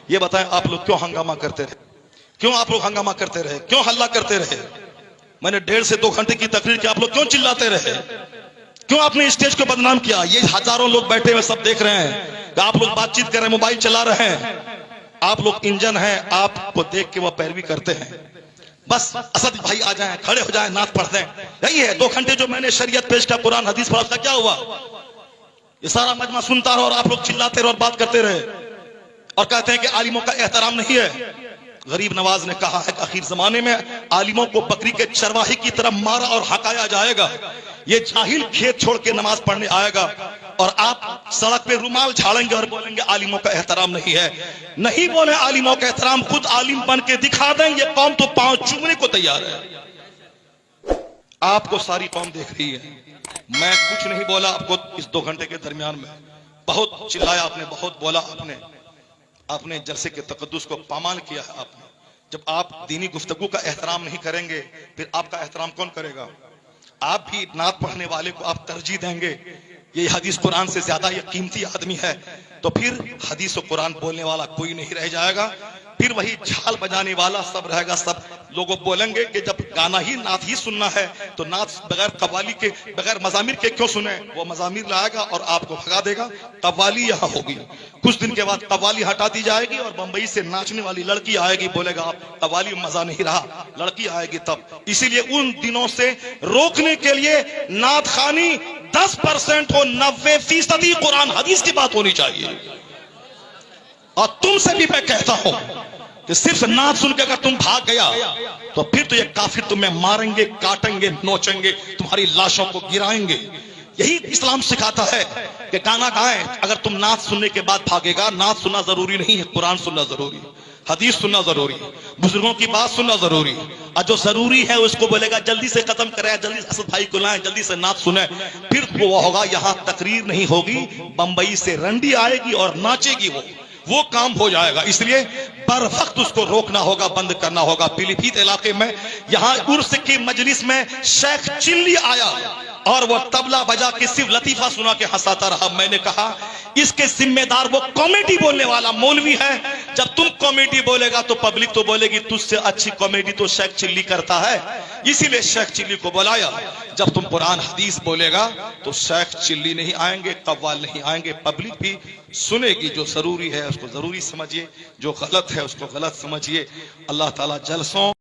یہ بتائیں آپ لوگ کیوں ہنگامہ کرتے رہے؟ کیوں آپ لوگ ہنگامہ کرتے رہے؟ کیوں ہلہ کرتے رہے؟ میں نے 1.5 سے 2 گھنٹے کی تقریر کی، آپ لوگ کیوں چلاتے رہے؟ کیوں آپ نے اسٹیج کو بدنام کیا؟ یہ ہزاروں لوگ بیٹھے ہوئے سب دیکھ رہے ہیں کہ آپ لوگ بات چیت کر رہے ہیں، موبائل چلا رہے ہیں، آپ لوگ انجن ہیں، آپ کو دیکھ کے وہ پیروی کرتے ہیں۔ بس اسد بھائی آ جائیں، کھڑے ہو جائیں، نعت پڑھ دیں، یہی ہے 2 گھنٹے جو میں نے شریعت پیش کیا، قرآن حدیث پڑھا، اس کا کیا ہوا؟ یہ سارا مجمع سنتا رہا اور آپ لوگ چلاتے رہے اور بات کرتے رہے اور کہتے ہیں کہ عالموں کا احترام نہیں ہے۔ غریب نواز نے کہا ہے کہ آخر زمانے میں عالموں کو بکری کے چرواہی کی طرح مارا اور ہکایا جائے گا، یہ جاہل کھیت چھوڑ کے نماز پڑھنے آئے گا اور آپ سڑک پہ رومال جھاڑیں گے اور بولیں گے عالموں کا احترام نہیں ہے۔ نہیں بولیں عالموں کا احترام، خود عالم بن کے دکھا دیں، یہ قوم تو پاؤں چومنے کو تیار ہے۔ آپ کو ساری قوم دیکھ رہی ہے، میں کچھ نہیں بولا آپ کو اس 2 گھنٹے کے درمیان میں، بہت چلایا آپ نے، بہت بولا آپ نے جلسے کے تقدس کو پامال کیا ہے۔ آپ نے جب آپ دینی گفتگو کا احترام نہیں کریں گے پھر آپ کا احترام کون کرے گا؟ آپ بھی نعت پڑھنے والے کو آپ ترجیح دیں گے، یہ حدیث قرآن سے زیادہ یہ قیمتی آدمی ہے، تو پھر حدیث و قرآن بولنے والا کوئی نہیں رہ جائے گا، پھر وہی جھال بجانے والا سب رہے گا۔ سب لوگوں بولیں گے کہ جب گانا ہی نعت ہی سننا ہے تو نعت بغیر قوالی کے، بغیر مزامیر کے کیوں سنیں؟ وہ مزامیر لائے گا اور آپ کو بھگا دے گا۔ قوالی یہاں ہوگی، کچھ دن کے بعد قوالی ہٹا دی جائے گی اور بمبئی سے ناچنے والی لڑکی آئے گی، بولے گا آپ قوالی مزہ نہیں رہا، لڑکی آئے گی تب۔ اسی لیے ان دنوں سے روکنے کے لیے نعت خوانی 10% ہو، 90% قرآن حدیث کی بات ہونی چاہیے۔ اور تم سے بھی میں کہتا ہوں کہ صرف نعت سن کے اگر تم بھاگ گیا تو پھر تو یہ کافر تمہیں ماریں گے، کاٹیں گے، نوچیں گے، تمہاری لاشوں کو گرائیں گے۔ یہی اسلام سکھاتا ہے کہ گانا گائیں، اگر تم نعت سننے کے بعد بھاگے گا، نعت سننا ضروری نہیں ہے، قرآن سننا ضروری ہے، حدیث سننا ضروری ہے، بزرگوں کی بات سننا ضروری ہے، اور جو ضروری ہے اس کو بولے گا جلدی سے ختم کریں، جلدی سے اسد بھائی کو لائیں، جلدی سے نعت سنیں، پھر وہ ہوگا یہاں تقریر نہیں ہوگی، بمبئی سے رنڈی آئے گی اور ناچے گی، وہ کام ہو جائے گا۔ اس لیے بر وقت اس کو روکنا ہوگا، بند کرنا ہوگا۔ پیلی بھیت علاقے میں یہاں عرس کی مجلس میں شیخ چلی آیا اور وہ طبلہ بجا کے صرف لطیفہ سنا کے ہنساتا رہا۔ میں نے کہا اس کے ذمہ دار وہ کامیڈی بولنے والا مولوی ہے، جب تم کامیڈی بولے گا تو پبلک تو بولے گی تجھ سے اچھی کامیڈی تو شیخ چلی کرتا ہے، اسی لیے شیخ چلی کو بلایا۔ جب تم قرآن حدیث بولے گا تو شیخ چلی نہیں آئیں گے، قوال نہیں آئیں گے، پبلک بھی سنے گی۔ جو ضروری ہے اس کو ضروری سمجھیے، جو غلط ہے اس کو غلط سمجھیے۔ اللہ تعالیٰ جلسوں